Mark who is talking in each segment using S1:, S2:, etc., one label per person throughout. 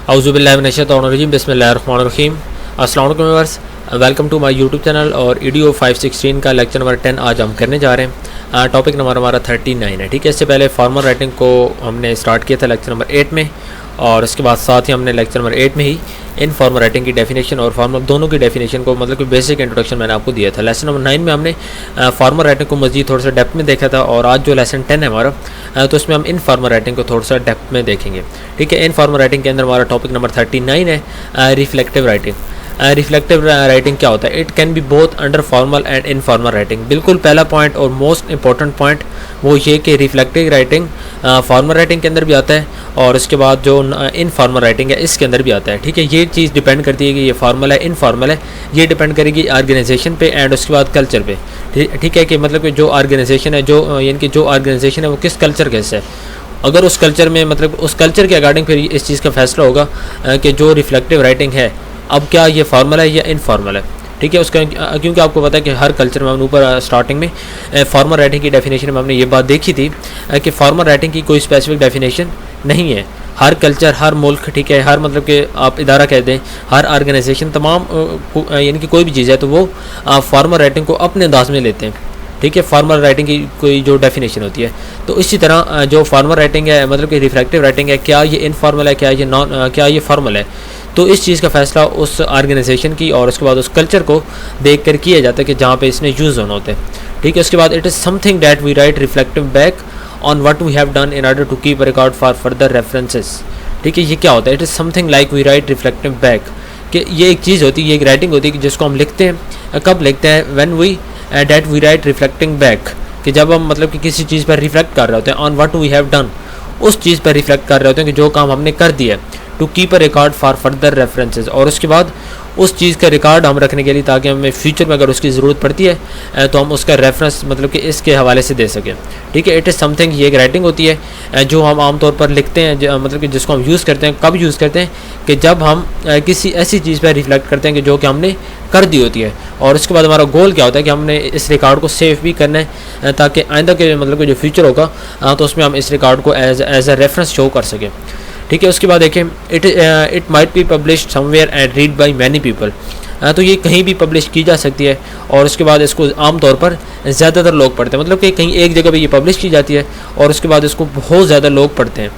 S1: औज़ुबिल्लाहिमिनश्शैतानिर्रजीम बिस्मिल्लाहिर्रहमानिर्रहीम। अस्सलाम वालेकुम viewers, welcome to my YouTube channel और ईडीओ 516 का लेक्चर नंबर 10 आज हम करने जा रहे हैं। टॉपिक नंबर हमारा 39 है। ठीक है, इससे पहले फॉर्मल राइटिंग को हमने स्टार्ट किया था लेक्चर नंबर 8 में, और उसके बाद साथ ही हमने लेक्चर नंबर 8 में ही इनफॉर्मल राइटिंग की डेफिनेशन और फॉर्मल दोनों की डेफिनेशन को मतलब कि बेसिक इंट्रोडक्शन मैंने आपको दिया था। लेसन नंबर 9 में हमने फॉर्मल राइटिंग को मज़ीद थोड़ा सा डेप्थ में देखा था, और आज जो लेसन 10 है हमारा तो उसमें हम इनफॉर्मल राइटिंग को थोड़ा सा डेप्थ में देखेंगे। ठीक है, इनफॉर्मल राइटिंग के अंदर हमारा टॉपिक नंबर 39 है रिफ्लेक्टिव राइटिंग। रिफ्लेक्टिव राइटिंग क्या होता है? It can be both under formal and informal writing. बिल्कुल पहला पॉइंट और मोस्ट इंपॉर्टेंट पॉइंट वो ये कि रिफ्लेक्टिव राइटिंग फॉर्मल राइटिंग के अंदर भी आता है, और उसके बाद जो इनफॉर्मल राइटिंग है इसके अंदर भी आता है। ठीक है, ये चीज़ डिपेंड करती है कि ये फॉर्मल है इनफॉर्मल है, ये डिपेंड करेगी ऑर्गेनाइजेशन पे एंड उसके बाद कल्चर पे। ठीक है, कि मतलब कि जो ऑर्गेनाइजेशन है, जो यानी कि जो ऑर्गेनाइजेशन है वो किस कल्चर के से है, अगर उस कल्चर में मतलब उस कल्चर के अकॉर्डिंग फिर इस चीज़ का फैसला होगा कि जो रिफ्लेक्टिव राइटिंग है अब क्या ये फॉर्मल है या इनफॉर्मल है। ठीक है, उसका क्योंकि आपको पता है कि हर कल्चर में हमने ऊपर स्टार्टिंग में फॉर्मल राइटिंग की डेफिनेशन में हमने ये बात देखी थी कि फॉर्मल राइटिंग की कोई स्पेसिफिक डेफिनेशन नहीं है। हर कल्चर, हर मुल्क, ठीक है, हर मतलब कि आप इदारा कह दें, हर ऑर्गेनाइजेशन, तमाम यानी कि कोई भी चीज़ है तो वो फॉर्मल राइटिंग को अपने अंदाज में लेते हैं। ठीक है, फॉर्मल राइटिंग की कोई जो डेफिनेशन होती है, तो इसी तरह जो फॉर्मल राइटिंग है मतलब कि रिफ्लेक्टिव राइटिंग है, क्या ये इनफॉर्मल है, क्या ये फॉर्मल है, तो इस चीज़ का फैसला उस ऑर्गेनाइजेशन की और उसके बाद उस कल्चर को देख कर किया जाता है कि जहाँ पे इसने यूज़ होना होता है। ठीक है, उसके बाद it is something that we write reflective back on what we have done in order to keep a record for further references. ठीक है, ये क्या होता है? It is something like we write reflective back, कि ये एक चीज़ होती है, ये एक राइटिंग होती है कि जिसको हम लिखते हैं। कब लिखते हैं? When we that we write reflecting back, कि जब हम मतलब कि किसी चीज़ पर रिफ्लेक्ट कर रहे होते हैं, on what we have done, उस चीज़ पर रिफ्लेक्ट कर रहे होते हैं कि जो काम हमने कर दिया, to keep a record for further references, और उसके बाद उस चीज़ का रिकॉर्ड हम रखने के लिए ताकि हमें फ्यूचर में अगर उसकी ज़रूरत पड़ती है तो हम उसका रेफरेंस मतलब कि इसके हवाले से दे सकें। ठीक है, इट इज़ समथिंग, ये एक राइटिंग होती है जो हम आमतौर पर लिखते हैं, मतलब कि जिसको हम यूज़ करते हैं। कब यूज़ करते हैं? कि जब हम किसी ऐसी चीज़ पर रिफ्लेक्ट करते हैं कि जो कि हमने कर दी होती है, और उसके बाद हमारा गोल क्या होता है कि हमने इस रिकॉर्ड को सेव भी करना है ताकि आइंदा के मतलब कि जो फ्यूचर होगा तो उसमें हम इस रिकॉर्ड को एज अ रेफरेंस शो कर सकें। ठीक है, उसके बाद देखें it might be published somewhere and read by many people, तो ये कहीं भी पब्लिश की जा सकती है, और उसके बाद इसको आम तौर पर ज़्यादातर लोग पढ़ते हैं, मतलब कि कहीं एक जगह पे ये पब्लिश की जाती है और उसके बाद इसको बहुत ज़्यादा लोग पढ़ते हैं।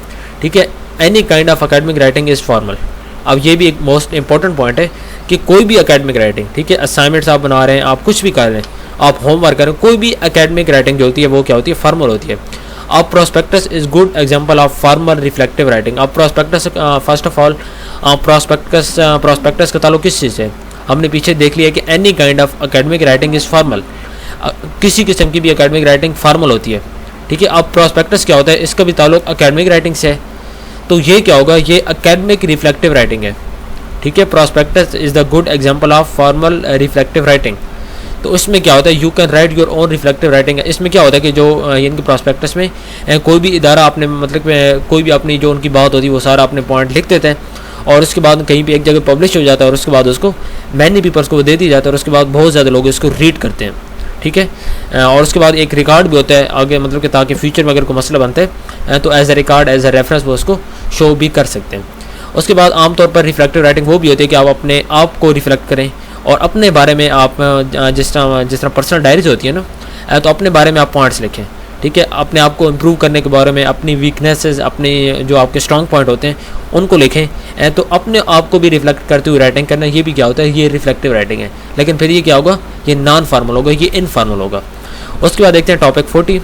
S1: ठीक है, any kind of academic writing is formal. अब ये भी एक मोस्ट इंपॉर्टेंट पॉइंट है कि कोई भी अकेडमिक राइटिंग, ठीक है, असाइनमेंट्स आप बना रहे हैं, आप कुछ भी कर रहे हैं, आप होमवर्क कर रहे हैं, कोई भी अकेडमिक राइटिंग जो होती है वो क्या होती है? फॉर्मल होती है। अब prospectus is good example of formal reflective writing. अब prospectus first of all prospectus का ताल्लुक किस चीज़ से? हमने पीछे देख लिया कि any kind of academic writing is formal, किसी किस्म की भी अकेडमिक राइटिंग फॉर्मल होती है। ठीक है, अब प्रोस्पेक्टस क्या होता है? इसका भी ताल्लुक अकेडमिक राइटिंग से है, तो ये क्या होगा? ये अकेडमिक रिफ्लेक्टिव राइटिंग है। ठीक है, prospectus is the good example of formal reflective writing. तो इसमें क्या होता है? You can write your own reflective writing है। इसमें क्या होता है कि जो इनके प्रोस्पेक्टस में कोई भी इदारा अपने मतलब कोई भी अपनी जो उनकी बात होती है वो सारा अपने पॉइंट लिख देते हैं, और उसके बाद कहीं भी एक जगह पब्लिश हो जाता है, और उसके बाद उसको मैनी पीपल्स को दे दिया जाता है, और उसके बाद बहुत ज़्यादा लोग इसको रीड करते हैं। ठीक है, और उसके बाद एक रिकॉर्ड भी होता है आगे, मतलब कि ताकि फ्यूचर में अगर कोई मसला बनता है तो as a record, as a reference वो उसको शो भी कर सकते हैं। उसके बाद आमतौर पर रिफ्लेक्टिव राइटिंग वो भी होती है कि आप अपने आप को रिफ्लेक्ट करें, और अपने बारे में आप जिस तरह पर्सनल डायरीज होती है ना, तो अपने बारे में आप पॉइंट्स लिखें। ठीक है, अपने आप को इम्प्रूव करने के बारे में, अपनी वीकनेसेस, अपने जो आपके स्ट्रॉन्ग पॉइंट होते हैं उनको लिखें। तो अपने आप को भी रिफ्लेक्ट करते हुए राइटिंग करना, ये भी क्या होता है? ये रिफ्लेक्टिव राइटिंग है। लेकिन फिर ये क्या होगा? ये नॉन फॉर्मल होगा, ये इनफॉर्मल होगा। उसके बाद देखते हैं topic 40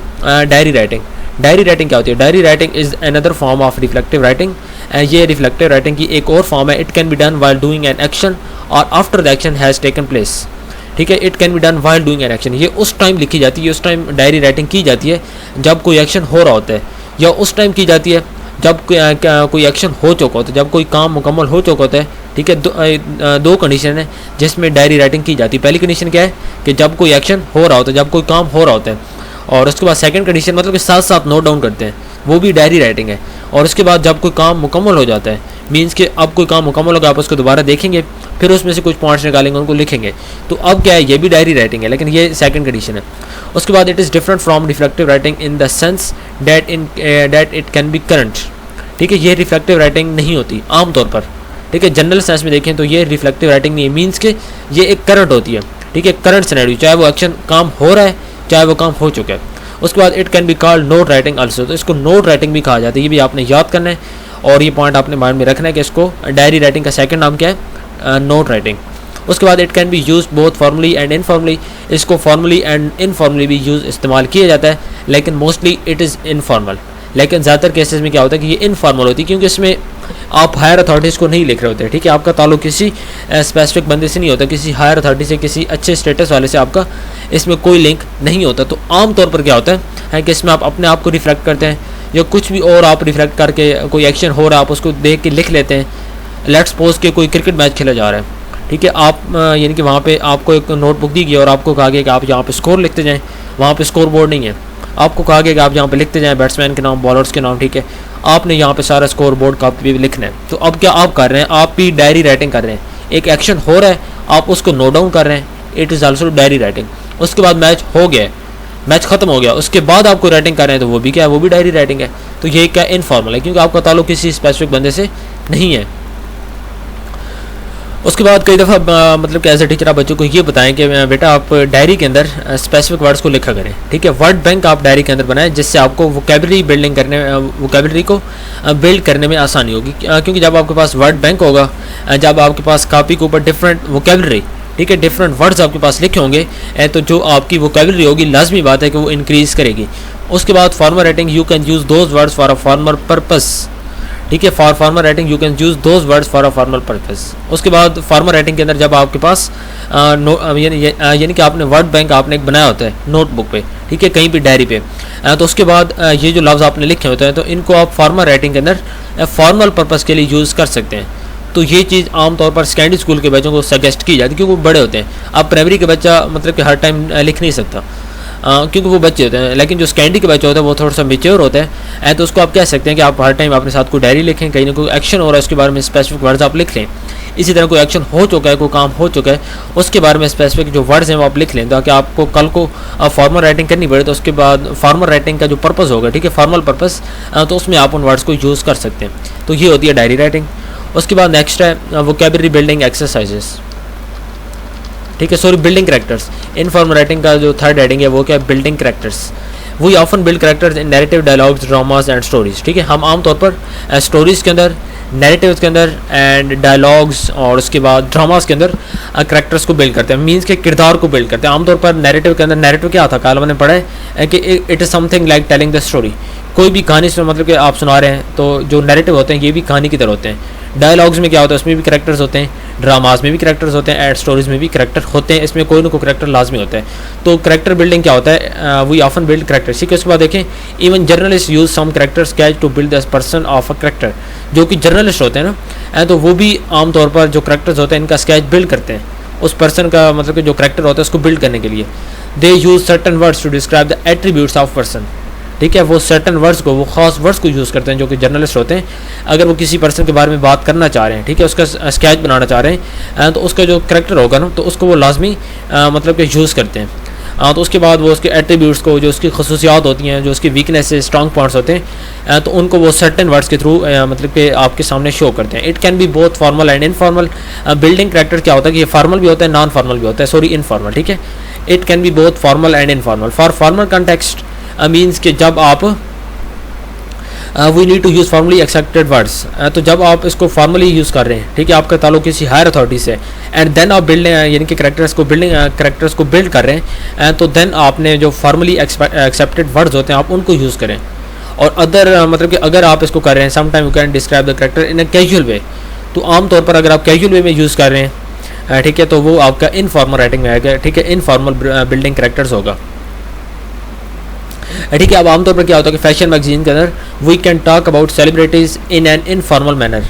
S1: diary writing. Diary writing क्या होती है? Diary writing is another form of reflective writing. ये रिफ्लेक्टिव राइटिंग की एक और फॉर्म है। It can be done while doing an action और after the action has taken place. ठीक है, it can be done while doing an action, ये उस टाइम लिखी जाती है, उस टाइम डायरी राइटिंग की जाती है जब कोई एक्शन हो रहा होता है, या उस टाइम की जाती है जब कोई एक्शन हो चुका होता है, जब कोई काम मुकम्मल हो चुका होता है। ठीक है, दो कंडीशन है जिसमें डायरी राइटिंग की जाती है। पहली कंडीशन क्या है? कि जब कोई एक्शन हो रहा होता है, जब कोई काम हो रहा होता है, और उसके बाद सेकंड कंडीशन मतलब कि साथ साथ नोट डाउन करते हैं, वो भी डायरी राइटिंग है। और उसके बाद जब कोई काम मुकम्मल हो जाता है, मीन्स कि अब कोई काम मुकम्मल होगा, आप उसको दोबारा देखेंगे, फिर उसमें से कुछ पॉइंट्स निकालेंगे, उनको लिखेंगे, तो अब क्या है? ये भी डायरी राइटिंग है, लेकिन ये सेकंड कंडीशन है। उसके बाद it is different from reflective writing in the sense that it can B current. ठीक है, ये रिफ्लेक्टिव राइटिंग नहीं होती आमतौर पर। ठीक है, जनरल सेंस में देखें तो ये रिफ्लेक्टिव राइटिंग नहीं है, मीन्स के ये एक करंट होती है। ठीक है, करंट सिनेरियो, चाहे वो एक्शन काम हो रहा है चाहे वो काम हो चुका है। उसके बाद it can be called note writing also, तो इसको नोट राइटिंग भी कहा जाता है, ये भी आपने याद करना है और ये पॉइंट आपने माइंड में रखना है कि इसको डायरी राइटिंग का सेकंड नाम क्या है, नोट राइटिंग। उसके बाद it can B use both formally and informally, इसको फॉर्मली एंड इनफॉर्मली भी यूज इस्तेमाल किया जाता है, लेकिन मोस्टली इट इज़ इनफॉर्मल। लेकिन ज़्यादातर केसेस में क्या होता है कि ये इनफॉर्मल होती है, क्योंकि इसमें आप हायर अथॉरिटीज़ को नहीं लिख रहे होते। ठीक है, आपका ताल्लुक किसी स्पेसिफिक बंदे से नहीं होता, किसी हायर अथॉरिटी से, किसी अच्छे स्टेटस वाले से आपका इसमें कोई लिंक नहीं होता। तो आमतौर पर क्या होता है कि इसमें आप अपने आप को रिफ्लेक्ट करते हैं, या कुछ भी और आप रिफ्लेक्ट करके कोई एक्शन हो रहा है आप उसको देख के लिख लेते हैं। लेट्स सपोज के कोई क्रिकेट मैच खेला जा रहा है, ठीक है, आप यानी कि वहाँ पे आपको एक नोटबुक दी गई और आपको कहा गया कि आप यहाँ पे स्कोर लिखते जाएँ। वहाँ पे स्कोर बोर्ड नहीं है, आपको कहा गया कि आप यहाँ पे लिखते जाएँ बैट्समैन के नाम, बॉलर्स के नाम। ठीक है, आपने यहाँ पे सारा स्कोर बोर्ड का भी लिखना है। तो अब क्या आप कर रहे हैं, आप भी डायरी राइटिंग कर रहे हैं। एक एक्शन हो रहा है, आप उसको नोट डाउन कर रहे हैं, it is also diary writing. उसके बाद मैच हो गया, मैच खत्म हो गया, उसके बाद आपको राइटिंग कर रहे हैं, तो वो भी क्या है, वो भी डायरी राइटिंग है। तो ये क्या इनफॉर्मल है, क्योंकि आपका ताल्लुक किसी स्पेसिफिक बंदे से नहीं है। उसके बाद कई दफ़ा मतलब कि एज ए टीचर आप बच्चों को ये बताएं कि बेटा आप डायरी के अंदर स्पेसिफिक वर्ड्स को लिखा करें। ठीक है, वर्ड बैंक आप डायरी के अंदर बनाएं, जिससे आपको वोकेबलरी बिल्डिंग करने, वोकेबलरी को बिल्ड करने में आसानी होगी। क्योंकि जब आपके पास वर्ड बैंक होगा, जब आपके पास कॉपी के ऊपर डिफरेंट वोकेबलरी, ठीक है, डिफरेंट वर्ड्स आपके पास लिखे होंगे, तो जो आपकी वोकेबलरी होगी लाजमी बात है कि वो इंक्रीज़ करेगी। उसके बाद formal writing, you can use those words for a formal purpose. ठीक है, for formal writing you can use those words for a formal purpose. उसके बाद फॉर्मल राइटिंग के अंदर जब आपके पास यानी कि आपने वर्ड बैंक आपने एक बनाया होता है नोटबुक पे, ठीक है, कहीं भी डायरी पे, तो उसके बाद ये जो लफ्ज़ आपने लिखे होते हैं, तो इनको आप फॉर्मल राइटिंग के अंदर फॉर्मल पर्पस के लिए यूज़ कर सकते हैं। तो ये चीज़ आमतौर पर सेकेंडरी स्कूल के बच्चों को सजेस्ट की जाती है, क्योंकि वो बड़े होते हैं। अब प्राइमरी का बच्चा मतलब कि हर टाइम लिख नहीं सकता, क्योंकि वो बच्चे होते हैं, लेकिन जो सेकेंडरी के बच्चे होते हैं वो थोड़ा सा मेच्योर होते हैं, तो उसको आप कह सकते हैं कि आप हर टाइम अपने साथ कोई डायरी लिखें, कहीं ना कोई एक्शन हो रहा है उसके बारे में स्पेसिफिक वर्ड्स आप लिख लें। इसी तरह कोई एक्शन हो चुका है, कोई काम हो चुका है, उसके बारे में स्पेसिफिक जो वर्ड्स हैं वो आप लिख लें, ताकि आपको कल को फॉर्मल राइटिंग करनी पड़े तो उसके बाद फॉर्मल राइटिंग का जो पर्पस होगा, ठीक है, फॉर्मल पर्पस, तो उसमें आप उन वर्ड्स को यूज़ कर सकते हैं। तो ये होती है डायरी राइटिंग। उसके बाद नेक्स्ट है वोकेबलरी बिल्डिंग एक्सरसाइजेस। ठीक है, sorry, building characters. Informal writing का जो थर्ड हेडिंग है वो क्या है, building characters. We often build characters in narrative, dialogues, dramas and stories. ठीक है, हम आमतौर पर स्टोरीज़ के अंदर, नैरेटिव्स के अंदर एंड डायलॉग्स और उसके बाद ड्रामास के अंदर कैरेक्टर्स को बिल्ड करते हैं, मीन्स के किरदार को बिल्ड करते हैं। आमतौर पर नैरेटिव के अंदर, नैरेटिव क्या था, कल मैंने पढ़ा है कि it is something like telling the story. कोई भी कहानी से मतलब कि आप सुना रहे हैं, तो जो नैरेटिव होते हैं ये भी कहानी की तरह होते हैं। डायलॉग्स में क्या होता है, उसमें भी कैरेक्टर्स होते हैं, ड्रामास में भी कैरेक्टर्स होते हैं, एड स्टोरीज में भी कैरेक्टर होते हैं, इसमें कोई ना कोई कैरेक्टर लाजमी होता है। तो कैरेक्टर बिल्डिंग क्या होता है, वी ऑफन बिल्ड कैरेक्टर्स। ठीक है, उसके बाद देखें even journalist use some character sketch to build the person of a character. जो कि जर्नलिस्ट होते हैं ना, तो वो भी आमतौर पर जो कैरेक्टर्स होते हैं इनका स्केच बिल्ड करते हैं, उस पर्सन का मतलब कि जो कैरेक्टर होता है उसको बिल्ड करने के लिए। They use certain words to describe the attributes of person. ठीक है, वो सर्टन वर्ड्स को, वो खास वर्ड्स को यूज़ करते हैं जो कि जर्नलिस्ट होते हैं। अगर वो किसी पर्सन के बारे में बात करना चाह रहे हैं, ठीक है, उसका स्केच बनाना चाह रहे हैं, तो उसका जो करैक्टर होगा ना, तो उसको वो लाजमी मतलब कि यूज़ करते हैं। तो उसके बाद वो उसके एट्रीब्यूट्स को, जो उसकी खसूसियात होती हैं, जो उसकी वीकनेसेस, स्ट्रॉन्ग पॉइंट्स होते हैं, तो उनको वो सर्टन वर्ड्स के थ्रू मतलब कि आपके सामने शो करते हैं। It can be both formal and informal. Building character क्या होता है कि ये फॉर्मल भी होता है, नॉन फॉर्मल भी होता है, सॉरी इनफॉर्मल। ठीक है, it can be both formal and informal. For formal context means के जब आप we need to use formally accepted words, तो जब आप इसको फॉर्मली यूज़ कर रहे हैं, ठीक है, आपका ताल्लुक किसी हायर अथॉरिटी से, एंड देन आप बिल्ड यानी कि कैरेक्टर्स को बिल्ड कर रहे हैं, तो देन आपने जो फॉर्मली एक्सेप्टेड वर्ड्स होते हैं आप उनको यूज़ करें। और अदर मतलब कि अगर आप इसको कर रहे हैं, some time you can describe the character in a casual way, तो आमतौर पर अगर आप कैजुअल वे में यूज़ कर रहे हैं, ठीक है, तो वो आपका इनफॉर्मल राइटिंग में आएगा। ठीक है, इनफॉर्मल बिल्डिंग कैरेक्टर्स होगा। ठीक है, अब आमतौर पर क्या होता है कि फैशन मैगजीन के अंदर we can talk about celebrities in an informal manner.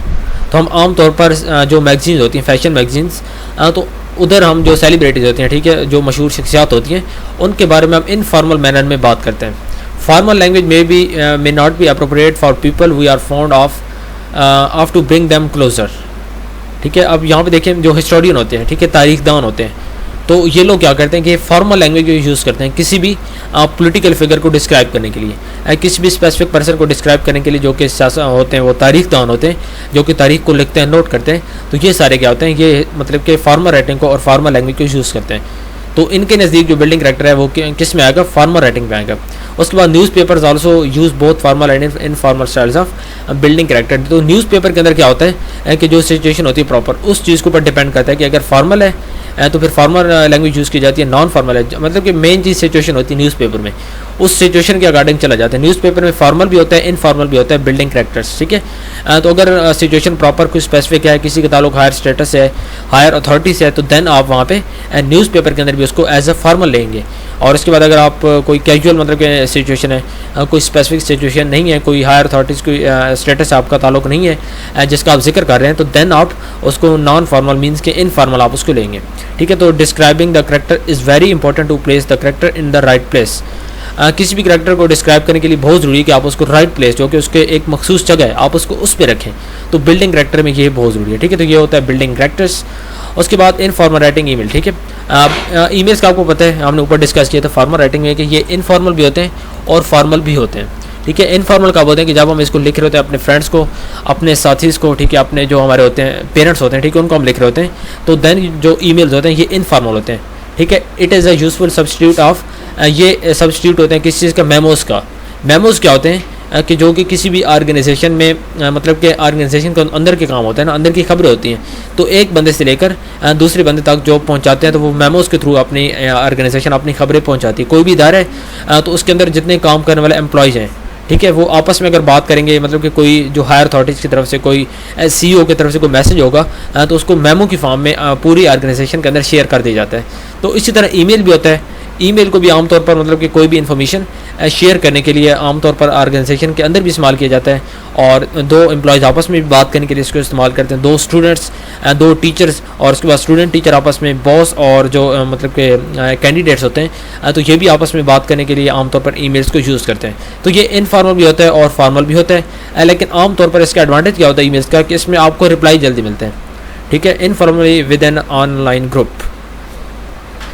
S1: तो हम आमतौर पर जो मैगजीन्स होती हैं, फैशन मैगजीन्स, तो उधर हम जो सेलिब्रिटीज़ होती हैं, ठीक है, जो मशहूर शख्सियात होती हैं, उनके बारे में हम इनफॉर्मल मैनर में बात करते हैं। Formal language may not be appropriate for people we are fond of to bring them closer. ठीक है, अब यहाँ पे देखें जो हिस्टोरियन होते हैं, ठीक है, तारीखदान होते हैं, तो ये लोग क्या करते हैं कि फॉर्मल लैंग्वेज यूज़ करते हैं किसी भी पॉलिटिकल फिगर को डिस्क्राइब करने के लिए, किसी भी स्पेसिफिक पर्सन को डिस्क्राइब करने के लिए, जो कि होते हैं वो तारीख दान होते हैं, जो कि तारीख को लिखते हैं, नोट करते हैं। तो ये सारे क्या होते हैं, ये मतलब कि फॉर्मल राइटिंग को और फॉर्मल लैंग्वेज को यूज़ करते हैं। तो इनके नज़दीक जो बिल्डिंग करैक्टर है वो किस में आएगा, फॉर्मल राइटिंग में आएगा। उसके बाद newspapers also use both formal and informal styles of building character. तो न्यूज़पेपर के अंदर क्या होता है कि जो सिचुएशन होती है प्रॉपर उस चीज़ के ऊपर डिपेंड करता है कि अगर फॉर्मल है तो फिर फॉर्मल लैंग्वेज यूज़ की जाती है, नॉन फॉर्मल है मतलब कि मेन चीज़ सिचुएशन होती है न्यूज़पेपर में, उस सिचुएशन के अकॉर्डिंग चला जाता है। न्यूज़पेपर में फॉर्मल भी होता है, इनफॉर्मल भी होता है बिल्डिंग करैक्टर्स, ठीक है। तो अगर सिचुएशन प्रॉपर कुछ स्पेसिफिक है, किसी का ताल्लुक हायर स्टेटस है, हायर अथॉरिटी से है, तो देन आप वहाँ पे न्यूज़पेपर के अंदर भी उसको एज अ फॉर्मल लेंगे। और उसके बाद अगर आप कोई कैजुअल मतलब कि सिचुएशन है, कोई स्पेसिफिक सिचुएशन नहीं है, कोई हायर अथॉरिटीज़ कोई स्टेटस आपका ताल्लुक नहीं है जिसका आप जिक्र कर रहे हैं, तो देन आप उसको नॉन फॉर्मल मीन्स के इनफॉर्मल आप उसको लेंगे, ठीक है। तो describing the character is very important to place the character in the right place. किसी भी करैक्टर को डिस्क्राइब करने के लिए बहुत ज़रूरी है कि आप उसको राइट प्लेस, जो कि उसके एक मखसूस जगह है, आप उसको उस पर रखें। तो बिल्डिंग करैक्टर में ये बहुत ज़रूरी है, ठीक है। तो ये होता है बिल्डिंग करैक्टर्स। उसके बाद इनफॉर्मल राइटिंग ईमेल, ठीक है। ईमेल्स का आपको पता है, हमने ऊपर डिस्कस किया था फॉर्मल राइटिंग में कि ये इनफॉर्मल भी होते हैं और फॉर्मल भी होते हैं, ठीक है। इनफॉर्मल कब होते हैं कि जब हम इसको लिख रहे होते हैं अपने फ्रेंड्स को, अपने साथीज़ को, ठीक है, अपने जो हमारे होते हैं पेरेंट्स होते हैं, ठीक है, उनको हम लिख रहे होते हैं। तो देन जो ईमेल्स होते हैं ये इनफॉर्मल होते हैं, ठीक है। It is a useful substitute of, ये सब्स्टिट्यूट होते हैं किस चीज़ का, मेमोज़ का। मेमोज़ क्या होते हैं कि जो कि किसी भी ऑर्गेनाइजेशन में मतलब कि ऑर्गेनाइजेशन के अंदर के काम होता है ना, अंदर की खबरें होती हैं, तो एक बंदे से लेकर दूसरे बंदे तक जो पहुंचाते हैं, तो वो मेमोज़ के थ्रू अपनी ऑर्गेनाइजेशन अपनी खबरें पहुंचाती है। कोई भी इदारा है तो उसके अंदर जितने काम करने वाले एम्प्लॉयज़ हैं, ठीक है, वो आपस में अगर बात करेंगे, मतलब कि कोई जो हायर अथॉरिटीज़ की तरफ से, कोई CEO की तरफ से कोई मैसेज होगा तो उसको मेमो की फॉर्म में पूरी ऑर्गेनाइजेशन के अंदर शेयर कर दिया जाता है। तो इसी तरह ईमेल भी होता है। ईमेल को भी आमतौर पर मतलब कि कोई भी इन्फॉर्मेशन शेयर करने के लिए आमतौर पर ऑर्गेनाइजेशन के अंदर भी इस्तेमाल किया जाता है, और दो एम्प्लॉयज़ आपस में भी बात करने के लिए इसको इस्तेमाल करते हैं, दो स्टूडेंट्स, दो टीचर्स, और उसके बाद स्टूडेंट टीचर आपस में, बॉस और जो मतलब के कैंडिडेट्स होते हैं, तो ये भी आपस में बात करने के लिए आमतौर पर ईमेल्स को यूज़ करते हैं। तो ये इनफॉर्मल भी होता है और फॉर्मल भी होता है, लेकिन आमतौर पर इसका एडवांटेज क्या होता है ईमेल्स का कि इसमें आपको रिप्लाई जल्दी मिलते हैं, ठीक है। Informally with an online group,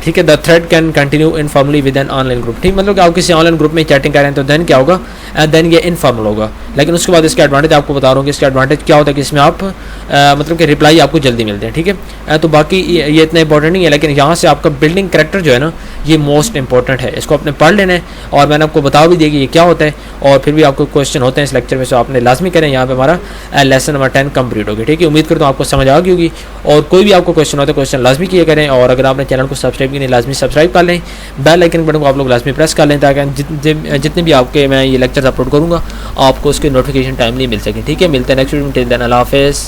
S1: ठीक है। The thread can continue informally with an online group, ठीक, मतलब कि आप किसी ऑनलाइन ग्रुप में चैटिंग कर रहे हैं तो देन क्या होगा, देन ये इनफॉर्मल होगा। लेकिन उसके बाद इसका एडवांटेज आपको बता रहा हूँ कि इसका एडवांटेज क्या होता है कि इसमें आप मतलब कि रिप्लाई आपको जल्दी मिलते हैं, ठीक है। तो बाकी ये इतना इंपॉर्टेंट नहीं है, लेकिन यहाँ से आपका बिल्डिंग करैक्टर जो है ना, ये मोस्ट इंपॉर्टेंट है, इसको आपने पढ़ लेना है। और मैंने आपको बता भी दिया कि ये क्या होता है, और फिर भी आपको क्वेश्चन होते हैं इस लेक्चर में, सो आपने लाजमी करें। यहाँ पे हमारा लेसन नंबर 10 कंप्लीट होगी, ठीक है। उम्मीद करता हूँ आपको समझ आ गई होगी, और कोई भी आपको क्वेश्चन होता है क्वेश्चन लाजमी किया करें, और अगर आपने चैनल को सब्सक्राइब किया नहीं, लाजमी सब्सक्राइब कर लें, बेल आइकन बटन को आप लोग लाजमी प्रेस कर लें, ताकि जितने भी आपके मैं ये लेक्चर्स अपलोड करूँगा आपको उसके नोटिफिकेशन टाइमली मिल सके, ठीक है। मिलते हैं नेक्स्ट वीडियो में, टिल देन अल्लाह हाफिज़।